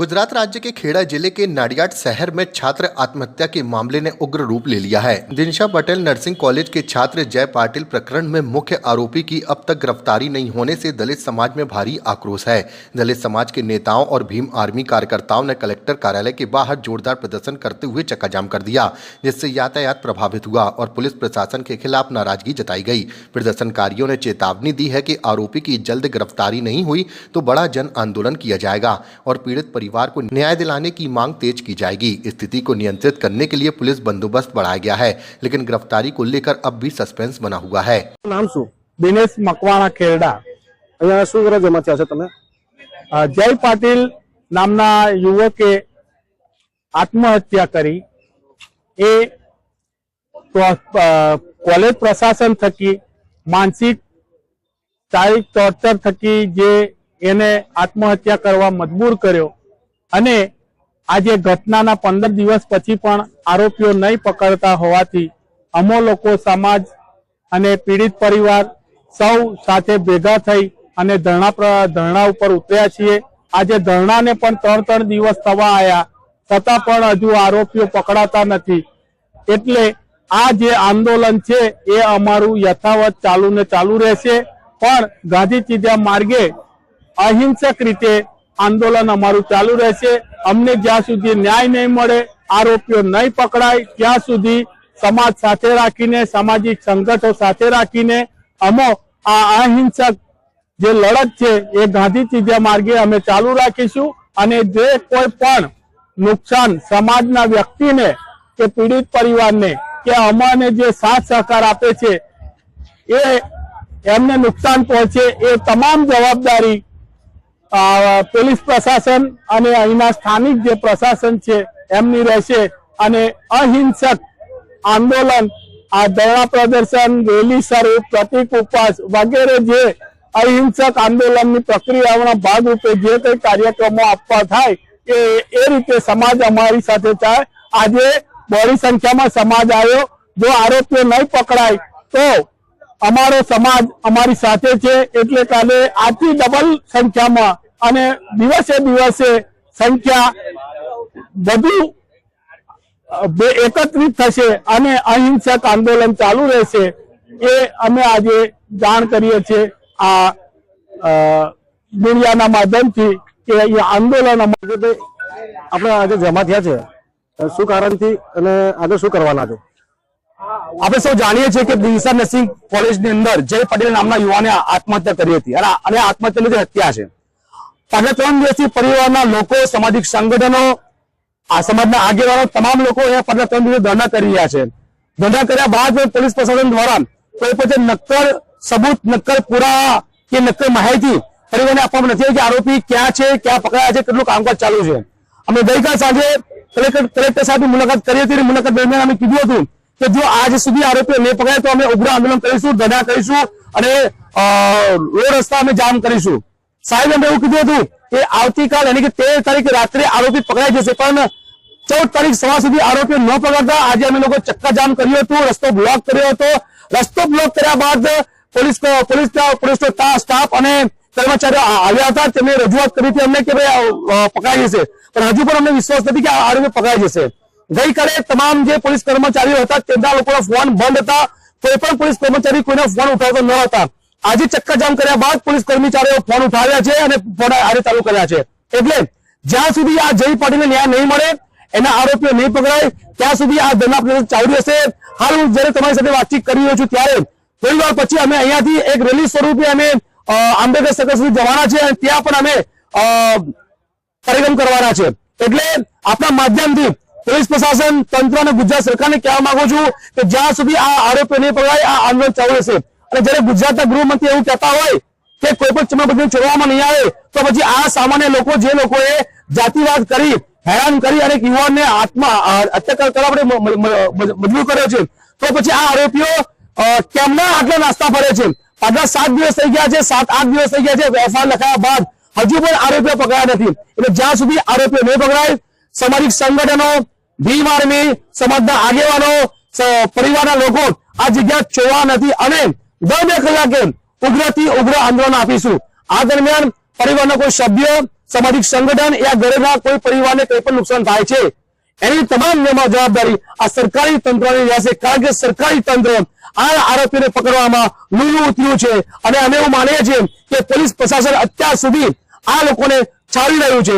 गुजरात राज्य के खेड़ा जिले के नाडियाड शहर में छात्र आत्महत्या के मामले ने उग्र रूप ले लिया है। दिनशा पटेल नर्सिंग कॉलेज के छात्र जय पाटिल प्रकरण में मुख्य आरोपी की अब तक गिरफ्तारी नहीं होने से दलित समाज में भारी आक्रोश है। दलित समाज के नेताओं और भीम आर्मी कार्यकर्ताओं ने कलेक्टर कार्यालय के बाहर जोरदार प्रदर्शन करते हुए चक्काजाम कर दिया, जिससे यातायात प्रभावित हुआ और पुलिस प्रशासन के खिलाफ नाराजगी जताई गई। प्रदर्शनकारियों ने चेतावनी दी है कि आरोपी की जल्द गिरफ्तारी नहीं हुई तो बड़ा जन आंदोलन किया जाएगा और पीड़ित परिवार को न्याय दिलाने की मांग तेज की जाएगी। स्थिति को नियंत्रित करने के लिए पुलिस बंदोबस्त बढ़ाया गया है, लेकिन गिरफ्तारी को लेकर अब भी सस्पेंस बना हुआ है। नाम शू? दिनेश मकवाणा खेरडा। अहींया शुं रजूआत थया छे तमे? जय पाटिल नामना युवके आत्महत्या करी ए तो कॉलेज प्रशासन थकी मानसिक शारीरिक टॉर्चर थकी जे एने आत्महत्या करवा मजबूर कर्यो અને આજે ઘટનાના 15 દિવસ પછી પણ આરોપીઓ નહીં પકડતા હોવાથી અમો લોકો સમાજ અને પીડિત પરિવાર સૌ સાથે ભેગા થઈ અને ધરણા ઉપર ઉતર્યા છીએ। આજે ધરણાને પણ 3 દિવસ થવા આવ્યા છતાં પણ હજુ આરોપીઓ પકડાતા નથી, એટલે આ જે આંદોલન છે એ અમારું યથાવત ચાલુ ને ચાલુ રહેશે। પણ ગાંધી ચીડિયા માર્ગે અહિંસક રીતે आंदोलन अमारू चालू रहेशे। अमने ज्यां सुधी न्याय नहीं मळे, आरोपीओ नहीं पकड़ाय त्यां सुधी समाज साथे राखीने, सामाजिक संगठनो साथे राखीने अमो आ अहिंसक जे लड़त छे ए गांधी चीडिया मार्गे अमे चालू राखीशुं अने जे कोई पण नुकसान समाजना व्यक्तिने के पीड़ित परिवारने के अमने जे साथ सहकार आपे छे ए एमने नुकसान पहोंचे ए तमाम जवाबदारी पोलीस प्रशासन અને અહીંના સ્થાનિક જે પ્રશાસન છે એમની રહેશે અને અહિંસક આંદોલન આ ધરણા પ્રદર્શન, રેલી સ્વરૂપ, પ્રતિક ઉપવાસ વગેરે જે અહિંસક આંદોલનની પ્રક્રિયાઓના ભાગરૂપે જે કંઈ કાર્યક્રમો આપવા થાય એ રીતે સમાજ અમારી સાથે થાય। આજે બહોળી સંખ્યામાં સમાજ આવ્યો। જો આરોપીઓ નહીં પકડાય તો અમારો સમાજ અમારી સાથે છે, એટલે કાલે આથી ડબલ સંખ્યામાં અને દિવસે દિવસે સંખ્યા વધુ એકત્રિત થશે અને અહિંસક આંદોલન ચાલુ રહેશે એ અમે આજે જાણ કરીએ છીએ આ મીડિયાના માધ્યમથી કે એ આંદોલન આપણે આજે જમા થયા છે શું કારણથી અને આગળ શું કરવાના છે? આપણે સૌ જાણીએ છીએ કે દિનશા નર્સિંગ કોલેજની અંદર જય પટેલ નામના યુવાને આત્મહત્યા કરી હતી અને આત્મહત્યાની હત્યા છે। પાછલા 3 દિવસથી પરિવારના લોકો, સામાજિક સંગઠનો, આ સમાજના આગેવાનો તમામ લોકો અહીંયા પાછલા 3 દિવસ ધરણા કરી રહ્યા છે। ધરણા કર્યા બાદ પોલીસ પ્રશાસન દ્વારા કોઈ પણ નક્કર સબૂત, નક્કર પુરાવા કે નક્કર માહિતી પરિવારને આપવામાં નથી આવી કે આરોપી ક્યાં છે, ક્યાં પકડાયા છે, કેટલું કામકાજ ચાલુ છે। અમે ગઈકાલ સાંજે કલેક્ટર સાહેબની મુલાકાત કરી હતી। મુલાકાત દરમિયાન અમે કીધું હતું કે જો આજ સુધી આરોપીઓ નહીં પકડાય તો અમે ઉગ્ર આંદોલન કરીશું, ધરણા કરીશું અને રોડ રસ્તા અમે જામ કરીશું। સાહેબ અમે એવું કીધું હતું કે આવતીકાલ એટલે કે 13 તારીખે રાત્રે આરોપી પકડાઈ જશે, પણ 14 તારીખ સવાર સુધી આરોપીઓ ન પકડતા આજે અમે લોકો ચક્કાજામ કર્યું હતું, રસ્તો બ્લોક કર્યો હતો। રસ્તો બ્લોક કર્યા બાદ પોલીસનો સ્ટાફ અને કર્મચારીઓ આવ્યા હતા। તેમણે રજૂઆત કરી હતી અમને કે ભાઈ પકડાઈ જશે, પણ હજુ પણ અમને વિશ્વાસ નથી કે આરોપી પકડાઈ જશે। ગઈકાલે તમામ જે પોલીસ કર્મચારીઓ હતા તેમના લોકોના ફોન બંધ હતા, કોઈ પણ પોલીસ કર્મચારી કોઈનો ફોન ઉઠાવતો ન હતા। આજે ચક્કાજામ કર્યા બાદ પોલીસ કર્મચારીઓ ફોન ઉઠાવ્યા છે અને ફોન આજે ચાલુ કર્યા છે। એટલે જ્યાં સુધી આ જય પાટીલને ન્યાય નહીં મળે, એના આરોપીઓ નહીં પકડાય ત્યાં સુધી આ ધરણા પ્રદર્શન ચાલુ રહેશે। હાલ હું જ્યારે તમારી સાથે વાતચીત કરી રહ્યો છું ત્યારે થોડી વાર પછી અમે અહીંયાથી એક રેલી સ્વરૂપે અમે આંબેડકર સર્કલ સુધી જવાના છે અને ત્યાં પણ અમે કાર્યક્રમ કરવાના છે। એટલે આપણા માધ્યમથી પોલીસ પ્રશાસન, તંત્ર અને ગુજરાત સરકારને કહેવા માંગુ છું કે જ્યાં સુધી આ આરોપીઓ નહીં પકડાય આ આંદોલન ચાલુ રહેશે। અને જ્યારે ગુજરાતના ગૃહમંત્રી એવું કહેતા હોય કે કોઈ પણ ચમકબંધી છોડવામાં નહીં આવે તો પછી આ સામાન્ય લોકો, જે લોકોએ જાતિવાદ કરી, હેરાન કરી અને યુવાનને હત્યા કરવા માટે મજબૂર કર્યો છે, તો પછી આ આરોપીઓ કેમના આટલા નાસ્તા ફરે છે? પાછલા 7 દિવસ થઈ ગયા છે, 7-8 દિવસ થઈ ગયા છે એફઆઈઆર લખાયા બાદ હજુ પણ આરોપીઓ પકડાયા નથી। એટલે જ્યાં સુધી આરોપીઓ નહીં પકડાય, સામાજિક સંગઠનો, ભીમ આર્મી, સમાજના આગેવાનો, પરિવારના લોકો આ જગ્યા છોડવા નથી અને 2 કલાકે ઉગ્રથી ઉગ્ર આંદોલન આપીશું। આ દરમિયાન પરિવારના કોઈ સભ્યો, સામાજિક સંગઠન યા ઘરના કોઈ પરિવારને કંઈ પણ નુકસાન થાય છે એની તમામ જવાબદારી આ સરકારી તંત્રની રહેશે, કારણ કે સરકારી તંત્ર આ આરોપીને પકડવામાં લુલું ઉતર્યું છે અને અમે એવું માનીએ છીએ કે પોલીસ પ્રશાસન અત્યાર સુધી આ લોકોને છાવી રહ્યું છે।